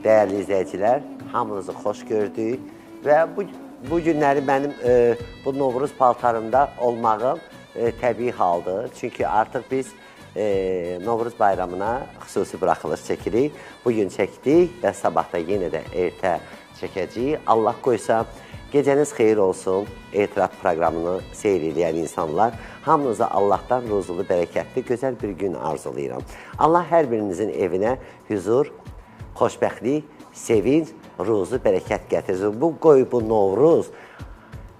Değerli izleyiciler, hamınızı xoş gördük ve bu günləri mənim bu Novruz paltarımda olmağım təbii haldır. Çünki artıq biz Novruz bayramına xüsusi buraxılış çəkirik. Bugün çəkdik və sabah da yenə də ertə çəkəcəyik. Allah qoysa, gecəniz xeyir olsun, etiraf proqramını seyr edən insanlar. Hamınıza Allahdan ruzulu, bərəkətli, gözəl bir gün arzulayıram. Allah hər birinizin evinə huzur, xoşbəxtlik, sevinç, ruzu, bərəkət gətirsin. Bu Novruz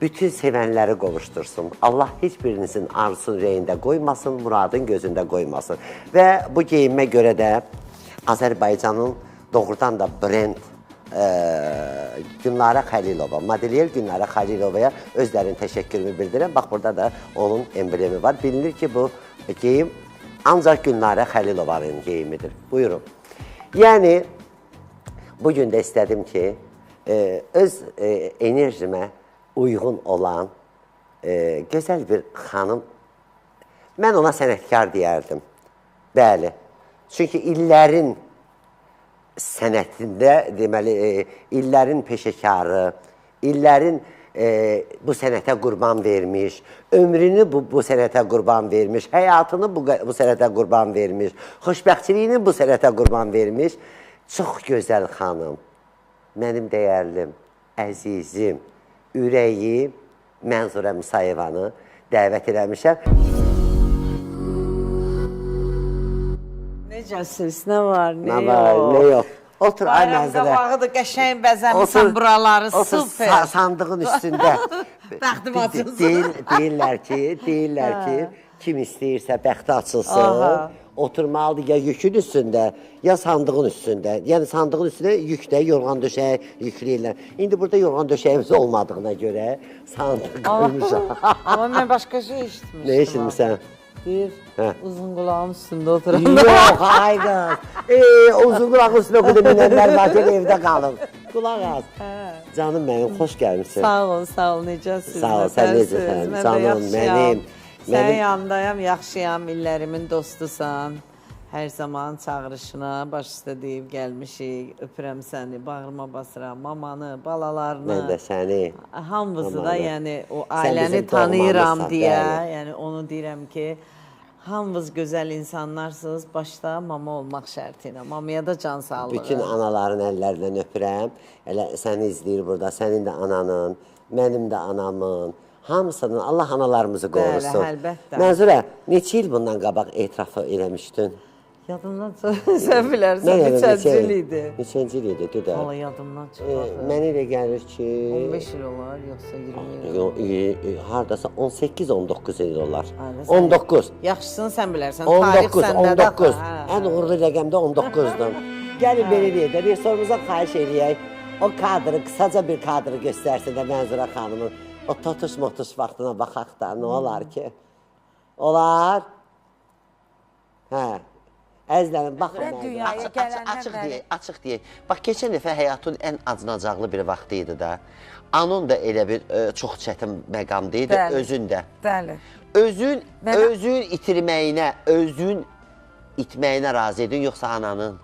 bütün sevənləri qovuştursun. Allah heç birinizin arzusunu rəyində qoymasın, muradın gözündə qoymasın. Və bu geyinmə görə də Azərbaycanın doğrudan da brend Günlarə Xəlilova, modelyer Günlarə Xəlilovaya özlərinin təşəkkürümü bildirirəm. Bax, burada da onun emblemi var. Bilinir ki, bu geyim ancaq Günlarə Xəlilovanın geyimidir. Buyurun. Yəni, bugün də istədim ki, öz enerjimə uyğun olan gözəl bir xanım, mən ona sənətkar deyərdim. Bəli, çünki illərin sənətində, deməli, illərin peşəkarı, illərin bu sənətə qurban vermiş, ömrünü bu sənətə qurban vermiş, həyatını bu sənətə qurban vermiş, xoşbəxtçiliyini bu sənətə qurban vermiş, çox gözəl xanım, mənim dəyərlim, əzizim, ürəyim, Mənzurə Musayevanı dəvət eləmişəm. Necəsiz, nə var, nə yox? Nə var, nə yox? Otur, ay Mənzurə. Bayram qabağıdır, qəşəng bəzəmişsən buraları, süper. Otur sandığın üstündə. Bəxtim açılsın. Deyirlər ki, kim istəyirsə bəxti açılsın. Oturmalıdır ya yükün üstündə, ya sandığın üstündə. Yəni sandığın üstündə yükdə yorğan döşəyi yükləyirlər. İndi burada yorğan döşəyimiz olmadığına görə sandıq qoymuşam. Amma mən başqa şey eşitmişdim. Nə eşitmişsən? Deyir, uzun qulağın üstündə oturan. Yox, ay qız. Uzun qulağın üstündə o qədər minənlər var ki, evdə qalın. Qulaq az. Canım mənim, xoş gəlmişsin. Sağ ol, necəsiz? Sağ ol, sən necəsən? Canım mənim. Sənin yanındayam, yaxşıyam, illərimin dostusan. Hər zaman çağırışına baş üstə deyib gəlmişik. Öpürəm səni, bağrıma basıram, mamanı, balalarını. Mən də səni. Hamımızı da, yəni o ailəni tanıyıram deyə, yəni onu deyirəm ki, hamınız gözəl insanlarsınız, başda mama olmaq şərti ilə. Mamaya da can sağlığı. Bütün anaların əllərindən öpürəm. Elə səni izləyir burada, sənin də ananın, mənim də anamın. Hamısının, Allah analarımızı qorusun. Bəli, əlbəttə. Mənzurə, neçə il bundan qabaq etirafı eləmişdin? Yadımdan çox, sən bilərsən, neçənci il idi? Neçənci il idi, düdər. Valla yadımdan çıxardı. Mənə elə gəlir ki... 15 il olar, yoxsa 20 il? Haradasa 18-19 il olar. 19. Yaxşısını sən bilərsən, tarix səndə də. 19. Ən uğurlu rəqəmdə 19-dur. Gəlin belə deyək də, rejissorumuza xahiş eləyək. O kadrı, qısaca bir kadrı göstərsin də Mənzurə xanımın. O totuş-motuş vaxtına baxaq da, nə olar ki? Olar? Hə. Əzlərim, baxın. Açıq deyək. Bax, keçən dəfə həyatın ən acınacaqlı bir vaxtı idi da. Anın da elə bir çox çətin məqamdı idi, özün də. Bəli. Özün itirməyinə, özün itməyinə razı edin, yoxsa ananın?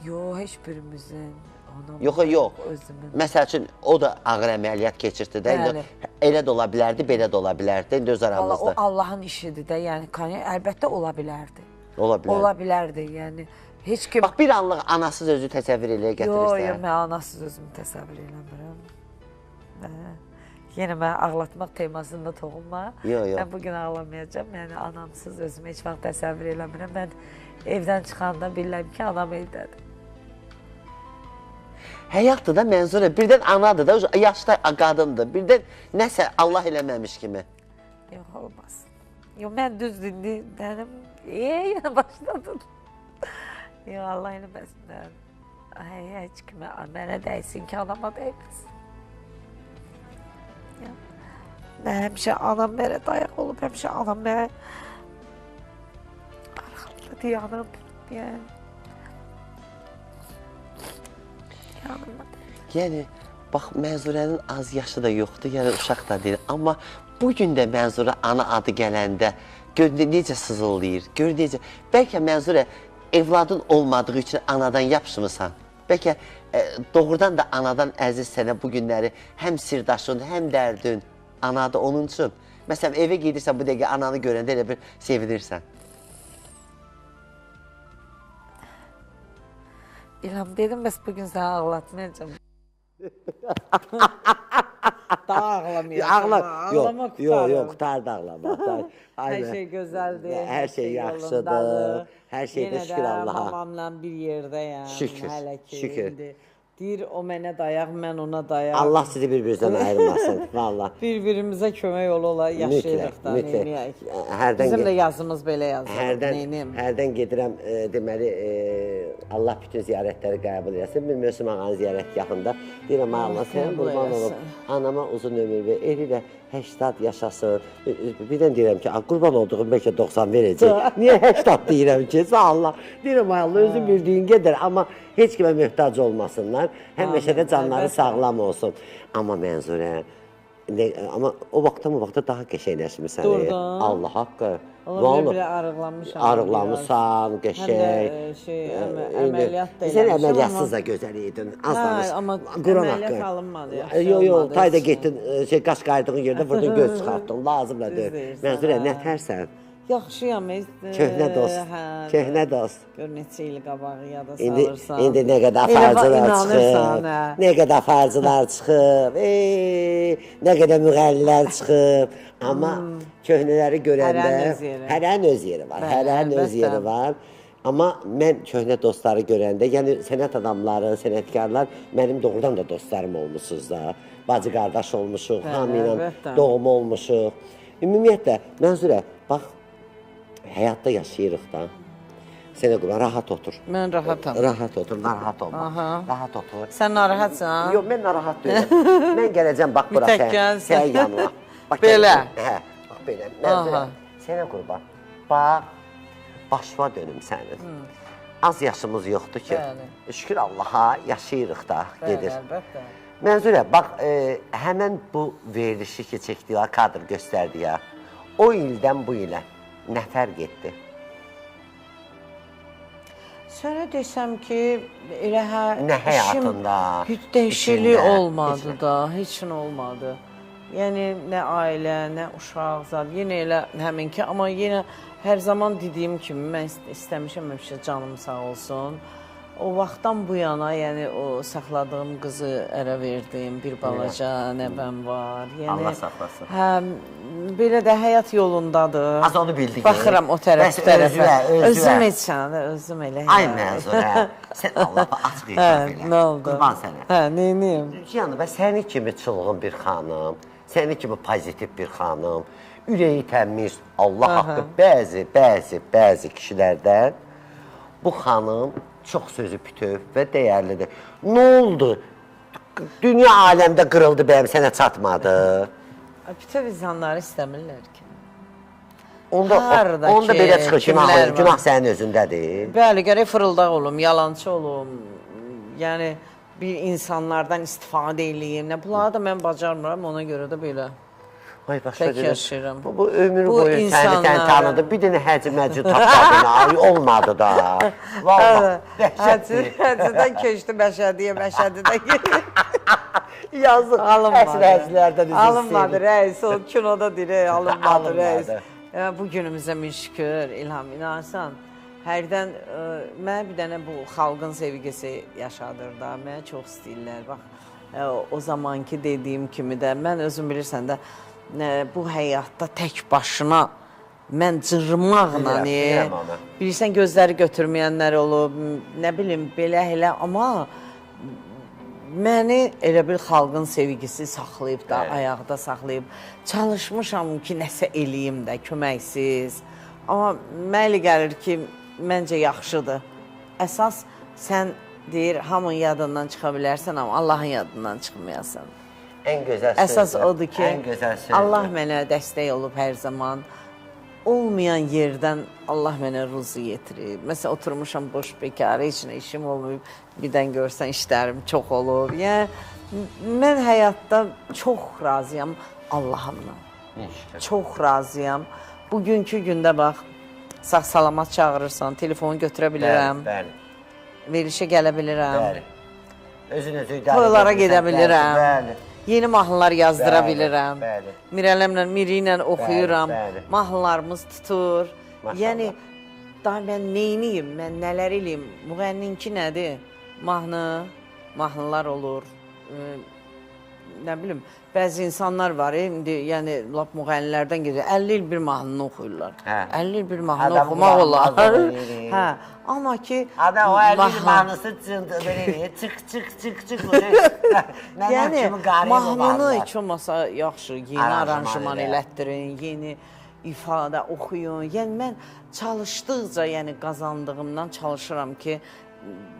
Yox, heç birimizin. Yox. Məsəl üçün, o da ağır əməliyyat keçirdi də. Elə də ola bilərdi, belə də ola bilərdi. İndi öz aramızda. O Allahın işidir də, yəni əlbəttə ola bilərdi. Ola bilərdi, yəni heç kim... Bax, bir anlıq anasız özü təsəvvür eləyə gətirirsə. Yox, mən anasız özümü təsəvvür eləmirəm. Yenə mən ağlatmaq temasında toxunma. Mən bugün ağlamayacağım, yəni anamsız özümü heç vaxt təsəvvür eləmirəm. Mən evdən çıxanda bilirəm ki, anam evdədir. Həyatdır da Mənzurə, birdən anadır da, yaşda qadındır, birdən nəsə Allah eləməmiş kimi. Yox, olmaz. Yox, mən düz dinləyim, yenə başladın. Yox, Allah eləməsin. Heç kimə, mənə dəysin ki, anama dəyməsin. Həmişə anam mənə dayaq olub, həmişə anam mənə arxamda dayanıb, yəni. Yəni, bax, Mənzurənin az yaşı da yoxdur, yəni uşaq da deyil. Amma bugün də Mənzurə ana adı gələndə gör necə sızıldayır, gör necə. Bəlkə Mənzurə evladın olmadığı üçün anadan yapışmısan. Bəlkə doğrudan da anadan əziz sənə bu günləri həm sirdaşın, həm dərdin anadır onun üçün. Məsələn, evə gedirsən bu dəqiqə ananı görəndə elə bir sevinirsən. İlham dedim, bəs bugün səni ağlatmayacağım. Daha ağlamayacağım. Ağlamaq yox, qutardı ağlamaq. Hər şey gözəldir. Hər şey yaxşıdır. Hər şeydə şükür Allaha. Yenə də mamamla bir yerdəyəm. Şükür, Hələ ki, şükür. indi deyir, o mənə dayaq, mən ona dayaq. Allah sizi bir-birinizdən ayırmasın, valla. Bir-birimizə kömək ola yaşayırıq da, neyniyək. Bizim də yazımız belə yazılır, neyniyim. Hərdən gedirəm, deməli, Allah bütün ziyarətləri qəbul eləsin. Bir Möhsüm ağanın ziyarətgahında deyirəm, Allah sən qurban olub, anama uzun ömür ver, eli də 80 yaşasın. Birdən deyirəm ki, qurban olduğum bəlkə 90 verəcək. Niyə 80 deyirəm ki, sağ Allah. Deyirəm, Allah özün bildiyin gedər, amma heç kimə möhtac olmasınlar. Həmişə də canları sağlam olsun. Amma Mənzurə, amma o vaxtda daha qəşəngləşmirsən. Allah haqqı. Ola belə arıqlanmışam. Arıqlanmışsan, qəşəng. Həm də əməliyyat da eləmişəm. Sən əməliyyatsız da gözəl idin. Az danış. Amma əməliyyat alınmadı. Yox, tayda getdin, qaş qaydığın yerdə vurdun, göz çıxartdın. Lazım da deyil. Mənzurə, nətərsən? Yaxşıyam. Köhnə dost, köhnə dost. Gör neçə il qabağı yada salırsan. İndi nə qədər farzılar çıxıb, nə qədər farzılar çıxıb, nə qədər müğəllilər çıxıb. Amma köhnələri görəndə hərənin öz yeri var, hərənin öz yeri var. Amma mən köhnə dostları görəndə, yəni sənət adamları, sənətkarlar mənim doğrudan da dostlarım olmuşsunuz da. Bacı qardaş olmuşuq, hamı ilə doğum olmuşuq. Ümumiyyətlə, Mənzurə, bax, həyatda yaşayırıq da. Sənə qurban, rahat otur. Mən rahatam. Rahat otur, narahat olma. Rahat otur. Sən narahatsan? Yox, mən narahat deyiləm. Mən gələcəm, bax, bura sən yanına. Belə? Hə, bax, belə. Mənzurə, sənə qurban. Bax, başıma dönüm sənin. Az yaşımız yoxdur ki. Şükür Allaha, yaşayırıq da, gedir. Əlbəttə. Mənzurə, bax, həmən bu verilişi ki, çəkdiyə, kadr göstərdiyə, o ildən bu ilə nə fərq etdi? Sənə desəm ki, elə nə həyatında, heç dəyişiklik olmadı da, heç nə olmadı. Yəni, nə ailə, nə uşaq zad, yenə elə həmin ki, amma yenə hər zaman dediyim kimi, mən istəmişəm, həmişə canım sağ olsun. O vaxtdan bu yana, yəni o saxladığım qızı ərə verdim, bir balaca nəvəm var. Allah saxlasın. Hə, belə də həyat yolundadır. Az onu bildik. Baxıram o tərəf, bu tərəfə. Özüm heç özüm elə. Ay Mənzurə, sən Allah'a açıq itiraf elə. Nə oldu? Qurban sənə. Hə, neyniyim? Yəni, və səni kimi çılğın bir xanım, səni kimi pozitiv bir xanım, ürəyi təmiz, Allah haqqı bəzi kişilərdən bu xanım çox sözü bütöv və dəyərlidir. Nə oldu? Dünya aləmdə qırıldı, bəyəm sənə çatmadı. Bütöv insanları istəmirlər ki. Onda belə çıxır ki, günah sənin özündədir. Bəli, gərək fırıldaq olum, yalancı olum. Yəni, bir insanlardan istifadə eləyim. Bunları da mən bacarmıram, ona görə də belə. Tək yaşayıram. Bu ömür boyu səni tanıdı. Bir dənə həcə-məcə tapmadın, olmadı da. Valla, dəhşətdir. Həcədən keçdi Məşədiyə, Məşədidən keçdi. Yazıq, əsr həclərdən üzü alınmadı, rəis, o kinoda deyir, alınmadı, rəis. Bu günümüzə min şükür, İlham, inanırsan. Hərdən, mənə bir dənə bu xalqın sevgisi yaşadır da, mənə çox istəyirlər. Bax, o zamanki dediyim kimi də, mən özüm bilirsən də, bu həyatda tək başına mən cırmaqla, bilirsən gözləri götürməyənlər olub, nə bilim, belə, amma məni elə bir xalqın sevgisi saxlayıb da, ayaqda saxlayıb, çalışmışam ki, nəsə eləyim də, köməksiz, amma mənə gəlir ki, məncə yaxşıdır. Əsas sən deyir, hamının yadından çıxa bilərsən, amma Allahın yadından çıxmayasan. Ən gözəl sözdür. Əsas odur ki, Allah mənə dəstək olub hər zaman. Olmayan yerdən Allah mənə ruzu yetirir. Məsələn, oturmuşam boş bekar, heç nə işim olmayıb. Birdən görsən işlərim çox olub. Yəni, mən həyatda çox razıyam Allahımla. Çox razıyam. Bugünkü gündə bax, sağ-salamat çağırırsan, telefonu götürə bilirəm, Bəli, verilişə gələ bilirəm, bəli. Özünüzü idarə toylara edirsən, gedə bilirəm, Bəli, yeni mahnılar yazdıra Bəli, bilirəm, bəli. Mirələmlə, Miri ilə oxuyuram, bəli. mahnılarımız tutur. Maşallah. Yəni, daha mən neyniyim, mən nələr eləyim, müğənninki nədir? Mahnılar olur, nə bilim, bəzi insanlar var, indi, yəni, lap müğənnilərdən gedir, 50 il bir mahnını oxuyurlar. Hə. 50 il bir mahnı Adam oxumaq olar. qulaq Hə, amma ki... Adam o 50 il mahnısı belə çıx. Yəni, mahnını heç olmasa yaxşı, yeni aranjman elətdirin, yeni ifadə oxuyun. Yəni, mən çalışdıqca, yəni qazandığımdan çalışıram ki,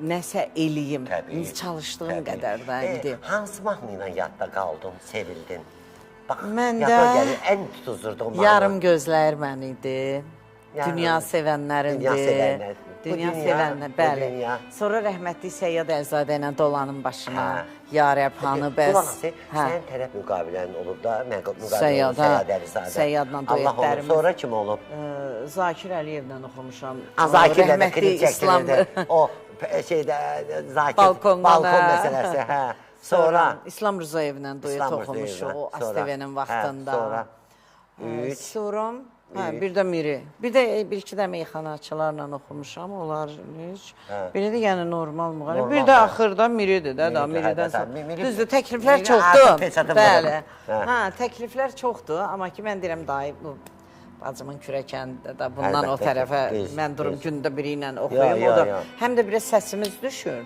nəsə eləyim. Çalışdığım qədər də indi. Hansı mahnı ilə yadda qaldın, sevildin? Bax, Məndə yadda gəlir, ən tutuzurduğum mahnı. Yarım gözləyir məni idi. Dünya sevənlərindir. Dünya sevənlər. Dünya Bu sevənlər, bəli. dünya. Sonra rəhmətli Səyyad Əlizadə ilə dolanın başına. Yarəb hanı bəs. Qulaq, sənin tərəf müqavilənin olub da, müqavilənin Səyyad Əlizadə. Səyyadla duetlərimiz. Sonra kim olub? Zakir Əliyevlə oxumuşam. Zakirlə də klip çəkdirildi. O şeydə, Zakir, balkon məsələsi, hə. Sonra İslam Rızayevlə duet oxumuşuq, o ASTV-nin vaxtında. Sonra, Sonra, bir də Miri. Bir də bir-iki də meyxanaçılarla oxumuşam, onlar üç. Biri də yəni normal müğənni. Bir də axırda Miridir də, Miridən sonra. Düzdür, təkliflər çoxdur. Bəli. Hə, təkliflər çoxdur, amma ki, mən deyirəm, dayı, bu bacımın kürəkəndə də bundan o tərəfə mən durum gündə biri ilə oxuyum. Həm də biraz səsimiz düşür.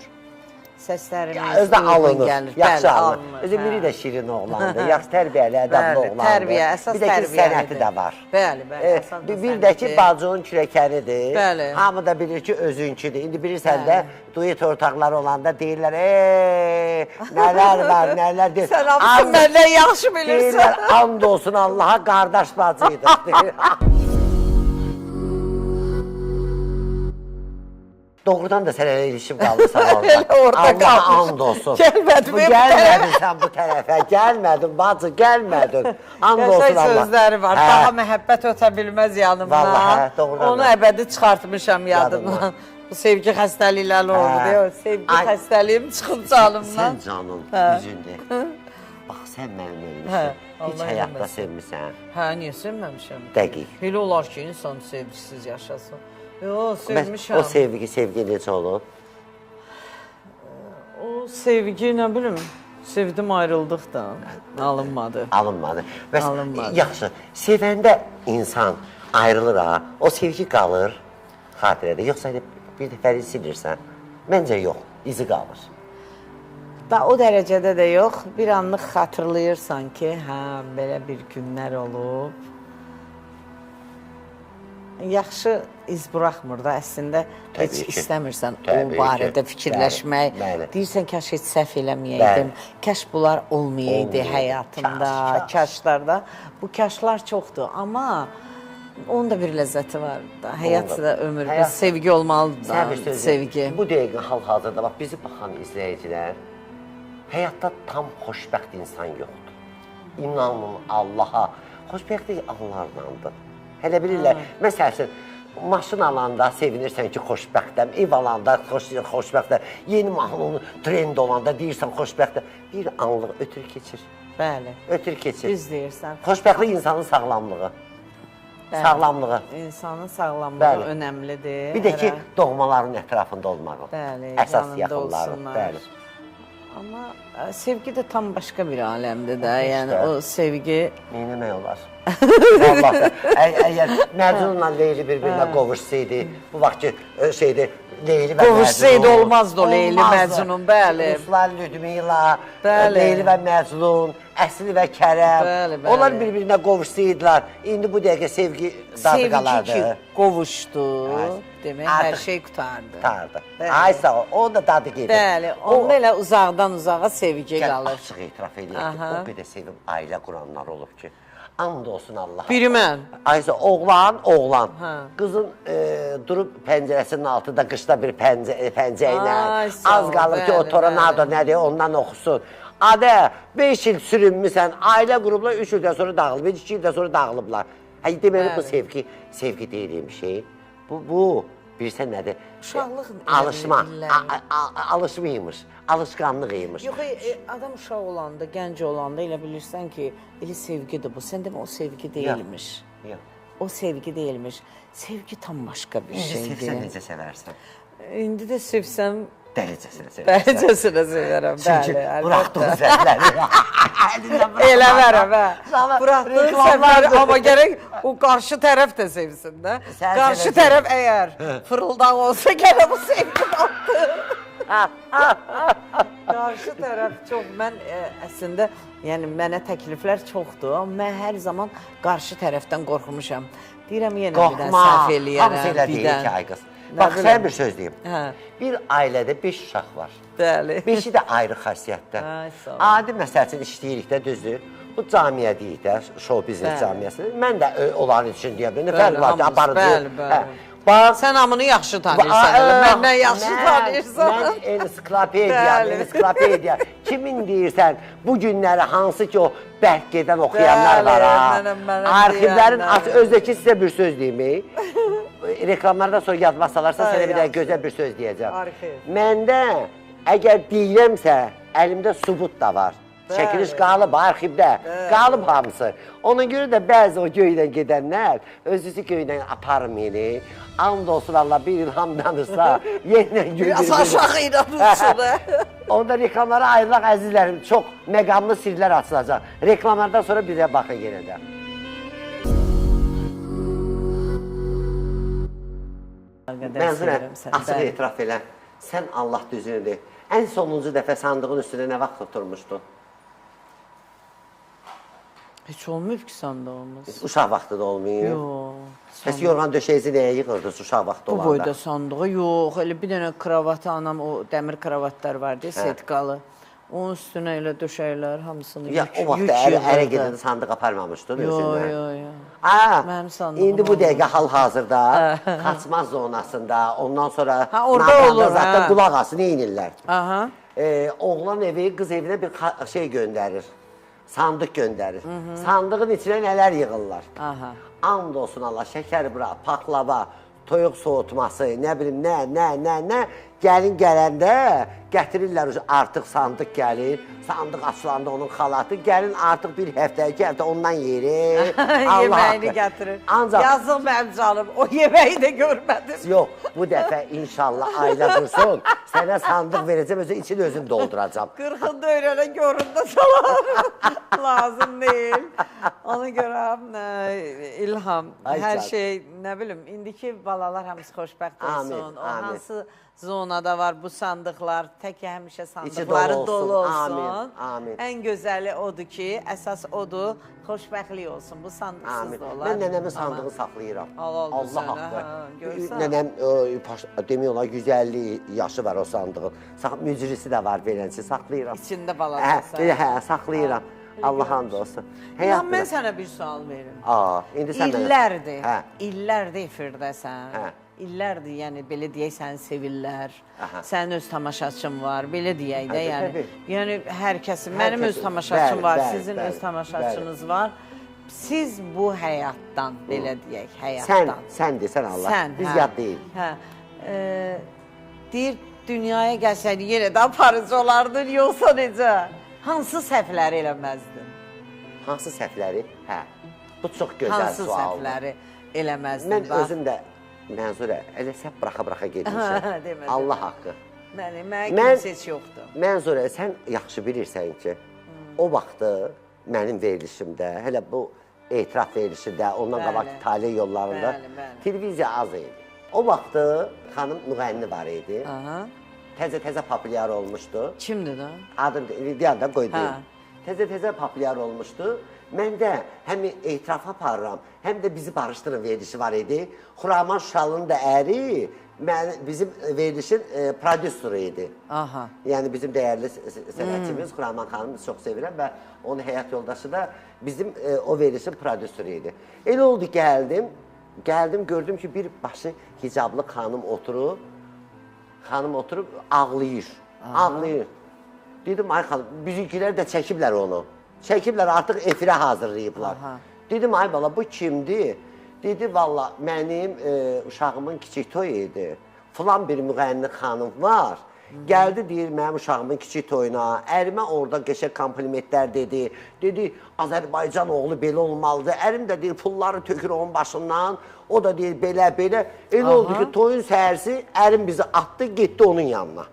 Səslərimiz uyğun gəlir. Yaxşı alınır. Özü biri də şirin oğlandır, yaxşı tərbiyəli, ədablı oğlandır. Tərbiyə, əsas tərbiyəlidir. Bir də ki, sənəti də var. Bəli, bəli. Bir də ki, bacının kürəkənidir. Bəli. Hamı da bilir ki, özünküdür. İndi bilirsən də, duet ortaqları olanda deyirlər, nələr var, nələr deyir. Sən hamısın məndən yaxşı bilirsən. Deyirlər, and olsun Allaha, qardaş bacıydıq. Doğrudan da sənə ilişim qaldı sağolda. Allah and olsun. Gəlmədim. Gəlmədin sən bu tərəfə, gəlmədin bacı, gəlmədin. And olsun Allah. Qəşəng sözləri var, daha məhəbbət ötə bilməz yanımdan. Vallahi, doğrudan da. Onu əbədi çıxartmışam yadımdan. Bu sevgi xəstəlikləri oldu deyə, sevgi xəstəliyim çıxıb canımdan. Sən canın yüzündə. Bax, sən mənim ölmüşsün. Hiç həyatda sevmirsən. Hə, niyə sevməmişəm? Dəqiq. Elə olar ki, insan sevgisiz yaşasın. Yox, sevmişəm. O sevgi necə olub? O sevgi, nə bilim, sevdim ayrıldıq da, alınmadı. Alınmadı. Yaxşı, sevəndə insan ayrılır ha, o sevgi qalır xatirədə, yoxsa bir dəfəli silirsən. Məncə yox, izi qalır. Da o dərəcədə də yox, bir anlıq xatırlayırsan ki, hə, belə bir günlər olub. Yaxşı iz buraxmır da, əslində heç istəmirsən o barədə fikirləşmək. Deyirsən, kaş heç səhv eləməyəydim, kaş bunlar olmayaydı həyatımda, kaşlarda. Bu kaşlar çoxdur, amma onun da bir ləzzəti var da. Həyat da ömür, sevgi olmalıdır da, sevgi. Bu dəqiqə hal-hazırda, bax, bizi baxan izləyicilər, həyatda tam xoşbəxt insan yoxdur. İnanın Allaha, xoşbəxtlik anlardandır. Hələ bilirlər, məsəl üçün, maşın alanda sevinirsən ki, xoşbəxtəm, ev alanda xoşbəxtəm, yeni mahnının trend olanda deyirsən xoşbəxtəm, bir anlıq ötür keçir. Bəli. Ötür keçir. Düz deyirsən. Xoşbəxtlik insanın sağlamlığı. Sağlamlığı. İnsanın sağlamlığı önəmlidir. Bir də ki, doğmaların ətrafında olmağı. Bəli, əsas yaxınları. Bəli. Amma sevgi də tam başqa bir aləmdir də, yəni o sevgi... Neynəmək olar? Vallahi, əgər Məcnunla Leyli bir-birinə qovuşsaydı, bu vaxt ki, Leyli və Məcnun... Qovuşsaydı olmazdı o Leyli Məcnun, bəli. Ruslar Lüdmila, Leyli və Məcnun, Əsli və Kərəm, onlar bir-birinə qovuşsaydılar, indi bu dəqiqə sevgi dadı qalardı. Sevgi ki, qovuşdu, demək, hər şey qutardı. Qutardı. Ay sağ ol, o da dadı gedir. Bəli, onda elə uzaqdan uzağa sevgi qalır. Açıq etiraf edirək ki, o qədər sevib ailə quranlar olub ki, and olsun Allaha. Biri mən. Aysa, oğlan. Qızın durub pəncərəsinin altında qışda bir pəncə ilə, az qalır ki, o tornado nədir, ondan oxusun. Adə, 5 il sürünmüsən, ailə qurublar, 3 ildən sonra dağılıb, 2 ildən sonra dağılıblar. Deməli, bu sevgi deyilmiş şey. Bu bilirsən nədir? Uşaqlıq Alışma, illəri. alışmaymış, alışqanlıq imiş. Yox, adam uşaq olanda, gənc olanda elə bilirsən ki, elə sevgidir bu. Sən demə o sevgi deyilmiş. Yox. O sevgi deyilmiş. Sevgi tam başqa bir şeydir. Sevsən necə sevərsən? İndi də sevsəm, Dəlicəsinə sevərsən. dəlicəsinə sevərəm, Çünki bəli, buraxdığın əlbəttə. səhvləri. Elə verəm, hə. Buraxdığın reklamlar- səhvləri, amma gərək o qarşı tərəf də sevsin də. Sən Qarşı sevəsən. tərəf əgər fırıldaq olsa, gərək bu sevgi qaldı. Qarşı tərəf çox, mən əslində, yəni mənə təkliflər çoxdur, amma mən hər zaman qarşı tərəfdən qorxmuşam. Deyirəm, yenə bir də Qorxma, səhv eləyərəm. hamısı elə deyil ki, ay qız. Bax, bilim. sən bir söz deyim. Hə. Bir ailədə 5 uşaq var. Bəli. Beşi də ayrı xasiyyətdə. Ay, sağ ol. Adi məsəl üçün işləyirik də, düzdür. Bu camiyə deyik də, show biznes Bəli. camiyyəsi. Mən də onların üçün deyə bilərəm. Nə Bəli, fərq var ki, hamımız, aparıcı. bəli, bəli. Hə. Bax, Sən hamını yaxşı tanıyırsan, elə məndən yaxşı tanıyırsan. Mən ensiklopediyam, Bəli. ensiklopediya. Kimin deyirsən, bu günləri hansı ki o bərk gedən oxuyanlar Bəli, var ha. mənəm Arxivlərin, deyənlər. özdəki sizə bir söz deyim. Reklamlardan sonra yadma salarsan, Hə, sənə bir də yaxşı. gözəl bir söz deyəcəm. Arxiv. Məndə əgər deyirəmsə, əlimdə sübut da var. Çəkiliş qalıb arxivdə, qalıb hamısı. Ona görə də bəzi o göydən gedənlər özüsü göydən aparım yeni. And olsun Allah bir ilham danırsa, yeniden Biraz güldürür. aşağı inanırsın. Onda reklamlara ayrılaq əzizlərim, çox məqamlı sirlər açılacaq. Reklamlardan sonra bizə baxın yenə də. Mənzurə, açıq etiraf elə. Sən Allah düzünü de. Ən sonuncu dəfə sandığın üstünə nə vaxt oturmuşdun? Heç olmayıb ki sandığımız. Uşaq vaxtı da olmayıb. Yox. Bəs yorğan döşəyizi nəyə yığırdınız uşaq vaxtı Bu olanda? boyda sandığı yox. Elə bir dənə kravatı anam, o dəmir kravatlar vardı, setkalı. Onun üstünə elə döşəklər, hamısını Ya, yük o vaxt ərə gedəndə sandıq aparmamışdın özündən. Yox. Aa, Mənim sandığım indi bu olmadı. dəqiqə hal-hazırda qaçma zonasında, ondan sonra Ha, orada olur, zaten ha. qulaq asın, neynirlər? Aha. Oğlan evi, qız evinə bir şey göndərir, sandıq göndərir. Sandığın içinə nələr yığırlar? Aha. And olsun Allah, şəkər bura, paklava, toyuq soğutması, nə bilim, nə. Gəlin gələndə gətirirlər artıq sandıq gəlir, sandıq açılanda onun xalatı, gəlin artıq bir həftə, 2 həftə ondan yeri. Yeməyini gətirir. Ancaq Yazıq mənim canım, o yeməyi də görmədim. yox, bu dəfə inşallah ailə dursun, sənə sandıq verəcəm, için özüm dolduracam. 40'ında öyrənə göründə salarım. Lazım deyil. Ona görə İlham, Ay hər can. şey, nə bilim, indiki balalar hamısı xoşbəxt olsun. Amin, O amin. hansı zonada var bu sandıqlar, tək həmişə İçi sandıqları dolu olsun, dolu olsun. amin, amin. Ən gözəli odur ki, əsas odur, xoşbəxtlik olsun. Bu sandıqsız Amin. da olar. Mən nənəmin Amma- sandığını saxlayıram. Halal Allah sənə, haqqı. hə, görsən. Nənəm demək olar 150 yaşı var o sandığın. Mücrisi də var beləncə saxlayıram. İçində Hə, balacasan. saxlayıram. Allah hamd olsun. İlham, mən sənə bir sual verim. İndi sən mənə- İllərdir, Hə. illərdir efirdəsən. Hə. İllərdir, yəni belə deyək səni sevirlər. Aha. Sənin öz tamaşaçın var, belə deyək də, Təbii, yəni. təbii. Yəni hər kəsin, mənim öz kəsin. tamaşaçım Bəli, var, bəli, sizin bəli, öz tamaşaçınız var. Siz bu həyatdan, belə deyək, həyatdan. Sən desən Allah. Sən, Biz hə, yad deyil. Hə. Deyir, dünyaya gəlsən yenə də aparıcı olardın, yoxsa necə? Hansı səhvləri eləməzdin? Hansı səhvləri? Hə. Bu çox gözəl Hansı sualdır. səhvləri eləməzdin? Mən özüm də Mənzurə, elə səhv buraxa getmişəm. Demədim. Allah haqqı. Mənə Mən- kimsə heç yoxdur. Mənzurə, sən yaxşı bilirsən ki, o vaxtı mənim verilişimdə, hələ bu etiraf verilişində, ondan Bəli. qabaq tale yollarında Bəli, bəli. televiziya az idi. O vaxtı xanım müğənni var idi. Aha. Təzə-təzə populyar olmuşdu. Kimdir da? Adını deyəndə qoydum. Hə. Təzə-təzə populyar olmuşdu. Məndə həm etiraf aparıram, həm də bizi barışdırın verilişi var idi. Xuraman Şuşalının da əri bizim verilişin prodüsörü idi. Aha. Yəni bizim dəyərli sənətçimiz Xuraman xanımı çox sevirəm və onun həyat yoldaşı da bizim o verilişin prodüsörü idi. Elə oldu gəldim gördüm ki bir başı hicablı xanım oturub ağlayır. Ağlayır. Dedim ay xanım, bizimkilər də çəkiblər onu. Çəkiblər artıq efirə hazırlayıblar. Aha. Dedim ay bala bu kimdir? Dedi, valla mənim uşağımın kiçik toyu idi. Filan bir müğənni xanım var. Gəldi, deyir, mənim uşağımın kiçik toyuna. Ərimə orada qəşəng komplimentlər dedi. Dedi, Azərbaycan oğlu belə olmalıdır. Ərim də deyir, pulları tökür onun başından. O da deyir, belə. Elə oldu ki, toyun səhərsi ərim bizi atdı, getdi onun yanına.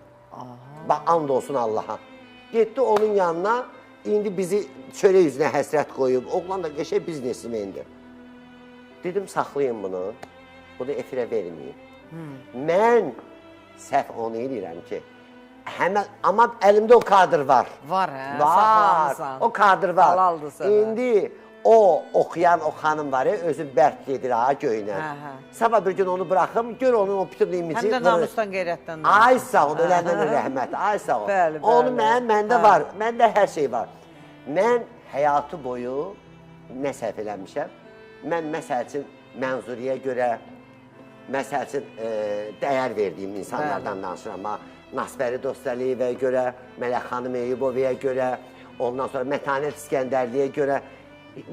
Bax, and olsun Allaha. Getdi onun yanına, indi bizi çörək yüzünə həsrət qoyub. Oğlan da qəşəng biznesmendir. Dedim, saxlayın bunu, bunu efirə verməyim. Mən səhv onu eləyirəm ki, amma əlimdə o kadr var. Var, hə? Var, o kadr var. Halaldır sənə. İndi o oxuyan o xanım var, özü bərk gedir ha göynə. Sabah bir gün onu bıraxım, gör onun o bütün imici. Həm də namusdan, qeyrətdən. Ay sağ ol, öləndən rəhmət, ay sağ ol. Onu məndə var, məndə hər şey var. Mən həyatı boyu nə səhv eləmişəm? Mən məsəl üçün Mənzuriyə görə, məsəl üçün dəyər verdiyim insanlardan danışıram. Nasbəri Dostəliyevə görə, Mələk xanım Eyübovaya görə, ondan sonra Mətanət İskəndərliyə görə,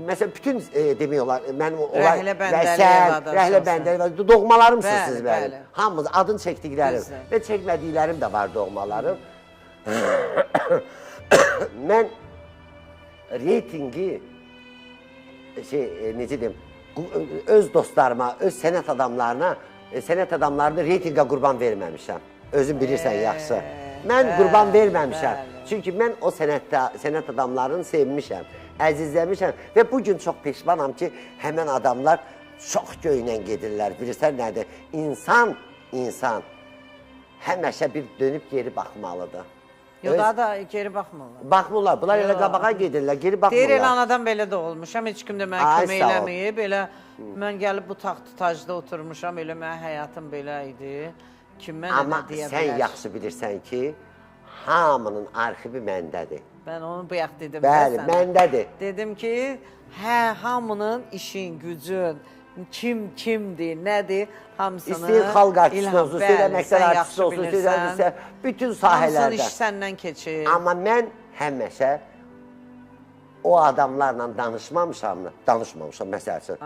məsələn, bütün demək olar, mənim Rəhlə Bəndəliyevadır. Rəhlə Bəndəliyevadır, doğmalarımsınız siz mənim. Hamımız adını çəkdiklərim və çəkmədiklərim də var doğmalarım. Mən reytingi, necə deyim, öz dostlarıma, öz sənət adamlarını reytinqə qurban verməmişəm. Özün bilirsən yaxşı. Mən qurban verməmişəm. Çünki mən o sənət adamlarını sevmişəm, əzizləmişəm və bugün çox peşmanam ki, həmən adamlar çox göynən gedirlər. Bilirsən nədir? İnsan həməşə bir dönüb geri baxmalıdır. Yox, daha da geri baxmırlar. Baxmırlar, bunlar elə qabağa gedirlər, geri baxmırlar. Deyir, elə anadan belə də olmuşam, heç kim də mənə kömək eləməyib, elə mən gəlib bu taxt tacda oturmuşam, elə mənim həyatım belə idi. Kim mənə də deyə bilər. Amma sən yaxşı bilirsən ki, hamının arxivi məndədir. Mən onu bu yax dedim. Bəli, məndədir. Dedim ki, hamının işin, gücün, kimdir, nədir, hamısını... İstəyir xalq artisti olsun, istəyir əməkdar artisti olsun, istəyir bütün sahələrdə. Hamısını iş səndən keçir. Amma mən həmişə o adamlarla danışmamışam, məsəl üçün.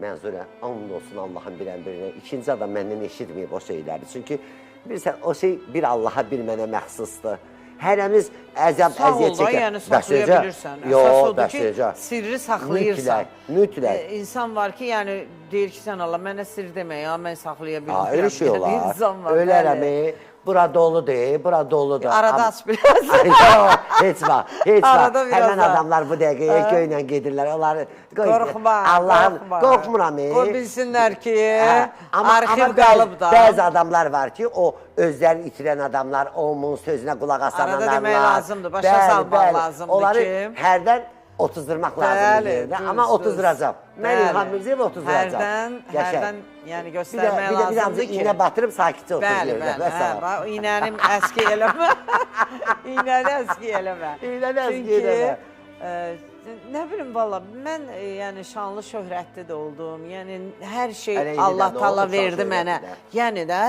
Mənzurə, and olsun Allahın birinə. İkinci adam məndən eşitməyib o şeyləri. Çünki bilirsən, o şey bir Allaha, bir mənə məxsusdur. Hərəmiz əziyyət çəkir. Sağ ol da, yəni saxlaya bilirsən. Əsas odur ki, sirri saxlayırsan. Mütləq. İnsan var ki, yəni deyir ki, sən Allah, mənə sir demə ya, mən saxlaya bilirəm. Elə şey olar. Ölərəmi, bura doludur, bura doludur. Arada aç biraz. Yox, heç var, heç var. Həmən adamlar bu dəqiqəyə göynə gedirlər. Qorxma, qorxma. Qorxmuram. Qoy bilsinlər ki, arxiv qalıb da. Bəzi adamlar var ki, o özlərini itirən adamlar, onun sözünə qulaq asanlar var. Arada demək lazımdır, başa salmaq lazımdır ki. Onları hərdən otuzdurmaq lazımdır. Amma otuzduracam. Mən İlham Mirzəyev otuzduracam. Hərdən yəni göstərmək lazımdır ki. Bir iynə batırıb sakitcə oturduruyor. Bəli, iynənim əski eləmə. İynəni əski eləmə. İynəni əski eləmə. Nə bilim, valla, mən şanlı şöhrətli də oldum. Yəni, hər şey Allah Taala verdi mənə. Yəni də,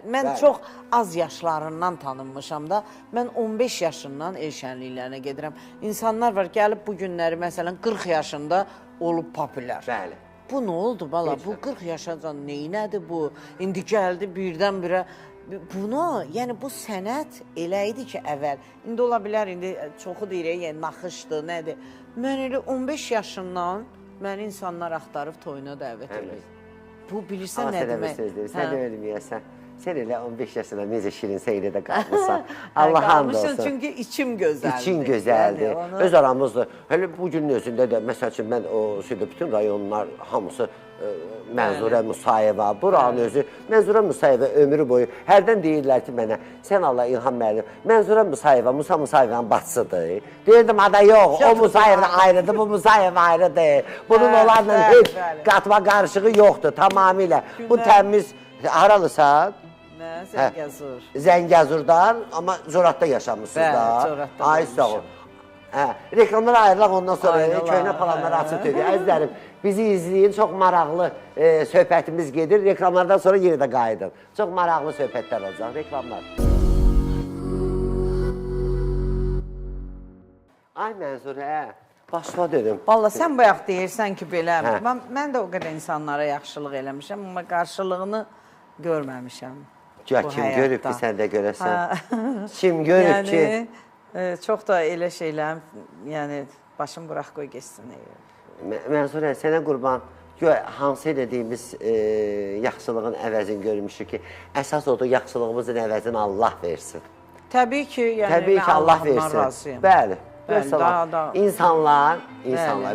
mən çox az yaşlarından tanınmışam da. Mən 15 yaşından el şənliklərinə gedirəm. İnsanlar var, gəlib bu günləri, məsələn, 40 yaşında olub popülər. Bəli. Bu nə oldu, valla? Bu 40 yaşacan neynədir bu? İndi gəldi birdən-birə. Bunu, yəni bu sənət elə idi ki, əvvəl. İndi ola bilər, indi çoxu deyir, yəni naxışdır, nədir? Mən elə 15 yaşından məni insanlar axtarıb toyuna dəvət edir. Bu, bilirsən nə demək? Sən deməliyəsən. Sən elə 15 yaşında necə şirinsə elə də qalmışsan. Allah hamd olsun. Qalmışsın, çünki içim gözəldir. İçin gözəldir. Öz aramızdır. Hələ bugünün özündə də, məsəl üçün, mən o şeydə bütün rayonlar hamısı Mənzurə Musayeva, buranın özü, Mənzurə Musayeva ömrü boyu hərdən deyirlər ki mənə, sən Allah İlham müəllim, Mənzurə Musayeva, Musa Musayevanın bacısıdır. Deyirdim, ada yox, o Musayeva ayrıdır, bu Musayeva ayrıdır. Bunun onlarla heç qatma qarışığı yoxdur, tamamilə. Bu təmiz, haralısan? Zəngəzur. Zəngəzurdan, amma Zoratda yaşamışsınız da. Bəli, Zoratda olmuşum. Reklamlara ayrılaq, ondan sonra köhnə planları açıb töküyor. Əzizlərim, bizi izləyin, çox maraqlı söhbətimiz gedir. Reklamlardan sonra yenə də qayıdın. Çox maraqlı söhbətlər olacaq, reklamlar. Ay Mənzurə, Başla dedim. Valla sən bayaq deyirsən ki, belə, mən də o qədər insanlara yaxşılıq eləmişəm, amma qarşılığını görməmişəm Ya bu kim həyatda. görüb ki, sən də görəsən? Kim görüb ki? Yəni, çox da elə şeylər, yəni, başım bıraq qoy geçsin. Mənsurə, sənə qurban, hansı elədiyimiz yaxşılığın əvəzini görmüşük ki, əsas odur, yaxşılığımızın əvəzini Allah versin. Təbii ki, yəni, mən Allah Allahımdan razıyım. Bəli. Daha. İnsanlar,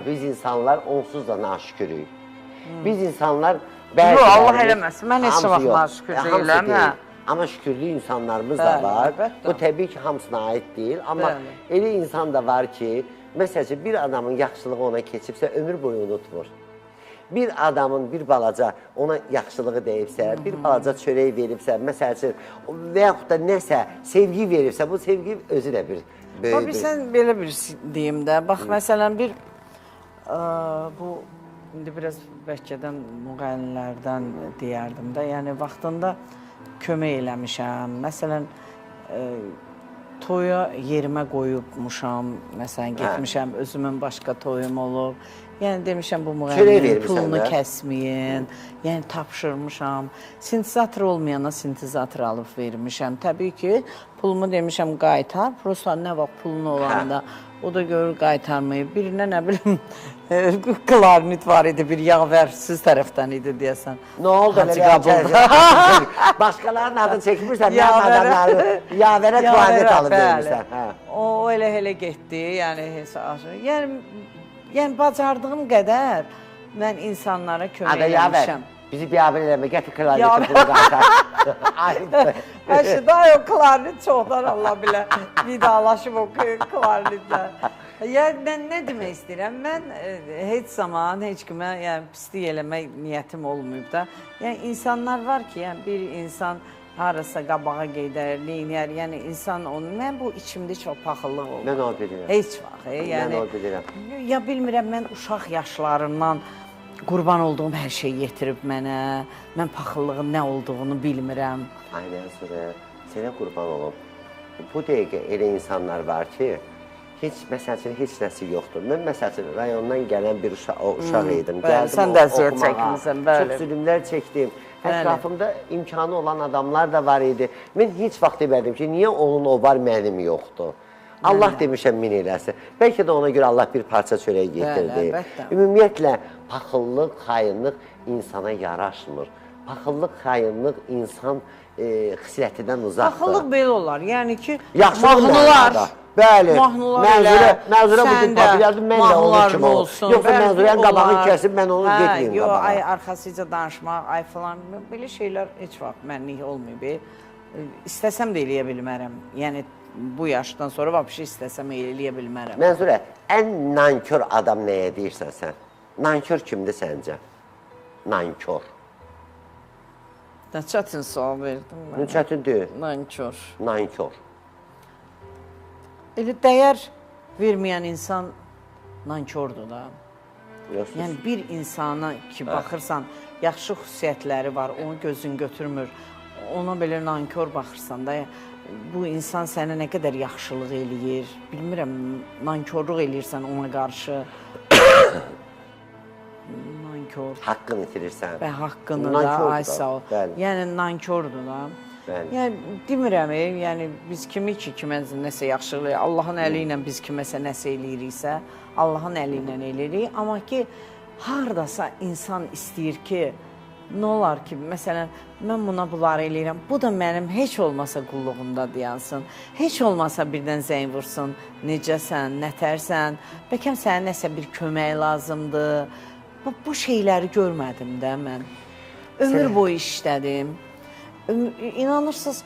biz insanlar onsuz da naşükürük. Biz insanlar bəziləri... Yox, Allah eləməsin, mən heç vaxt naşükür deyiləm. Amma şükürlü insanlarımız da var. Bu təbii ki, hamısına aid deyil. Amma elə insan da var ki, məsələn, bir adamın yaxşılığı ona keçibsə, ömür boyu unutmur. Bir adamın bir balaca ona yaxşılığı deyibsə, bir balaca çörək veribsə, məsələn, və yaxud da nəsə sevgi veribsə, bu sevgi özü də bir böyük. Sən belə bir deyim də, bax, məsələn, bu, indi biraz bəlkədən müğənnilərdən deyərdim də, yəni vaxtında kömək eləmişəm, məsələn, toya yerimə qoyubmuşam, məsələn, getmişəm, özümün başqa toyum olub, yəni demişəm, bu müğənninin pulunu kəsməyin, yəni tapşırmışam, sintezator olmayana sintezator alıb vermişəm, təbii ki, pulumu demişəm qaytar, prosta nə vaxt pulun olanda, o da görür qaytarmayıb, birinə nə bilim, klarnit var idi, bir yağvər siz tərəfdən idi deyəsən. Nə oldu? Başqalarının adını çəkmirsən, mənim adamları yağvərə klarnit alıb vermişsən. O elə getdi, yəni bacardığım qədər mən insanlara kömək eləmişəm. Bizi biabır eləmə, gətir klarneti bunu qaytar. Daha o klarnet çoxdan Allah bilə vidalaşıb o klarnetlə. Yəni, mən nə demək istəyirəm? Mən heç zaman, heç kimə pislik eləmək niyyətim olmayıb da. Yəni, insanlar var ki, bir insan harasa qabağa gedər, neynəyər, yəni insan onu, mən bu içimdə çox paxıllıq olur. Mən o bilirəm. Heç vaxt, mən o bilirəm. Ya bilmirəm, mən uşaq yaşlarından qurban olduğum hər şey yetirib mənə, mən paxıllığın nə olduğunu bilmirəm. Aynen sonra, sənə qurban olum. Bu dəqiqə elə insanlar var ki, məsəl üçün, heç nəsi yoxdur. Mən məsəl üçün, rayondan gələn bir uşaq idim. Sən də zor çəkmişsən, bəli. Çox zülümlər çəkdim. Ətrafımda imkanı olan adamlar da var idi. Mən heç vaxt demədim ki, niyə onun o var, mənim yoxdur. Allah demişəm min eləsin. Bəlkə də ona görə Allah bir parça çörək getirdi. Ümumiyyətlə, paxıllıq, xainlıq insana yaraşmır. Paxıllıq, xainlıq insan xisiyyətindən uzaqdır. Paxıllıq belə olar, yəni ki, mahnılar, bəli, məzurə bu gün papir yazdım, mən də onun kimi olsun. Yoxsa məzurənin qabağını kəsib, mən onu getməyim qabağa. Yox, ay arxasıca danışmaq, ay falan, belə şeylər heç vaxt mənlik olmayıb. İstəsəm də eləyə bilmərəm, yəni bu yaşdan sonra vəbşi istəsəm eləyə bilmərəm. Mənzurə, ən nankör adam nəyə deyirsən sən? Nankör kimdir səncə? Nankör. Nə çətin sual verdim mən. Nə çətin deyil? Nankör. Nankör. Elə dəyər verməyən insan nankördür da. Yəni bir insana ki, baxırsan, yaxşı xüsusiyyətləri var, onu gözün götürmür, ona belə nankör baxırsan da, bu insan sənə nə qədər yaxşılıq eləyir, bilmirəm, nankörlük eləyirsən ona qarşı. Nankör. Haqqını itirirsən. Və haqqını da, ay sağ ol. Yəni, nankördür da. Yəni, demirəm, yəni, biz kimi ki, kimə nəsə yaxşılıq, Allahın əli ilə biz kiməsə nəsə eləyiriksə, Allahın əli ilə eləyirik. Amma ki, haradasa insan istəyir ki, nə olar ki, məsələn, mən buna bunları eləyirəm, bu da mənim heç olmasa qulluğumda dayansın, heç olmasa birdən zəng vursun, necəsən, nətərsən, bəlkə sənə nəsə bir kömək lazımdır. Bu şeyləri görmədim də mən. Ömür boyu işlədim. İnanırsınız,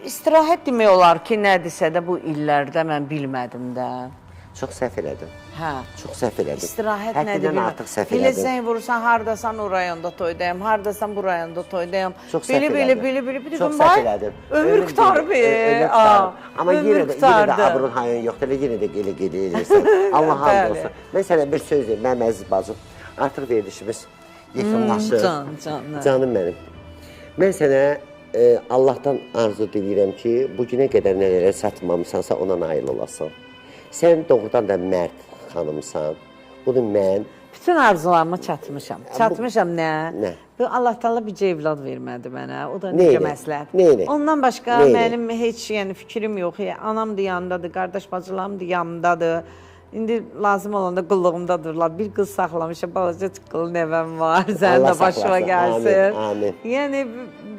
istirahət demək olar ki, nədirsə də bu illərdə mən bilmədim də. Çox səhv elədim. Hə. Çox səhv elədim. İstirahət nədir bilməm. Həddindən artıq səhv elədim. Elə zəng vurursan, haradasan o rayonda toydayım, haradasan bu rayonda toydayım. Çox səhv elədim. Belə. Çox səhv elədim. Ömür qutarıb. Amma yenə də abrun hayın yoxdur, yenə də elə gedirsən. Allah hamd olsun. Mən sənə bir söz deyim, mənim əziz bacım. Artıq verilişimiz yekunlaşır. Canım mənim. Mən sənə Allahdan arzu diləyirəm ki, bugünə qədər nələrə satmamısansa ona nail olasan. Sən doğrudan da mərd, xanımsan. Bunu mən Bütün arzularıma çatmışam. Çatmışam nə? Nə? Bu Allah Taala bircə evlad vermədi mənə. O da Neynə? necə məsləhət. Neynə? Ondan başqa Neynə? mənim heç yəni fikrim yox. Anam da yanımdadır, qardaş bacılarım da yanımdadır. İndi lazım olanda qulluğumdadırlar. Bir qız saxlamışam, balaca qıl nəvəm var. Sənin Allah də başına saxlasın. gəlsin. Amin, amin. Yəni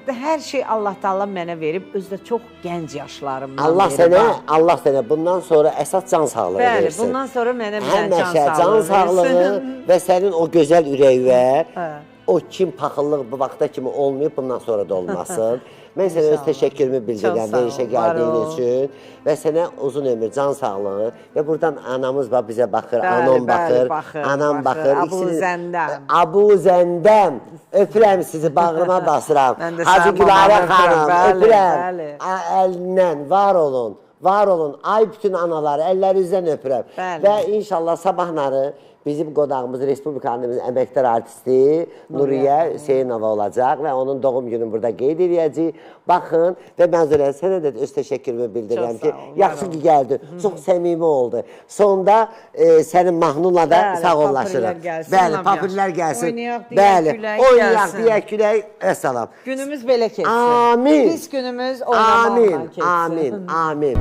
hər şey Allah Taala mənə verib, özü də çox gənc yaşlarımdan Allah verib. Allah sənə bundan sonra əsas can sağlığı Bəli, versin. bundan sonra mənə bir Həmişə can can sağlığı sağlığı versin. və sənin o gözəl ürəyi Hə. o kim paxıllıq bu vaxta kimi olmayıb, bundan sonra da olmasın. Mən sənə öz İnşallah. təşəkkürümü bildirirəm Çox sağ ol, verilişə var gəldiyin ol. üçün və sənə uzun ömür, can sağlığı və buradan anamız da bizə baxır, Bəli, anam bəli, baxır, anam baxır. Abu İkisini- Zəndəm. Abu Zəndəm. Öpürəm sizi, bağrıma basıram. Mən də Hacı sənin Gülarə babanı xanım, öpürəm, bəli, öpürəm. bəli. Əlindən, var olun. Var olun. Ay bütün anaları əllərinizdən öpürəm. Bəli. Və inşallah sabahları bizim qonağımız Respublikamızın əməkdar artisti Nuriyə Hüseynova olacaq və onun doğum gününü burada qeyd edəcəyik. Baxın və mənzurə sənə də öz təşəkkürümü bildirirəm Çox ki, sağ ol, yaxşı var ki gəldin. Çox səmimi oldu. Sonda sənin mahnunla da Bəli, sağollaşırıq. papirlər gəlsin, Bəli, lap papirlər yaxşı. gəlsin. Oynayaq, deyək, Bəli, külək oynayaq, gəlsin. deyək, külək, əssalam. Günümüz belə keçsin. Amin. Pis günümüz oynamaqla Amin, keçsin. amin, amin.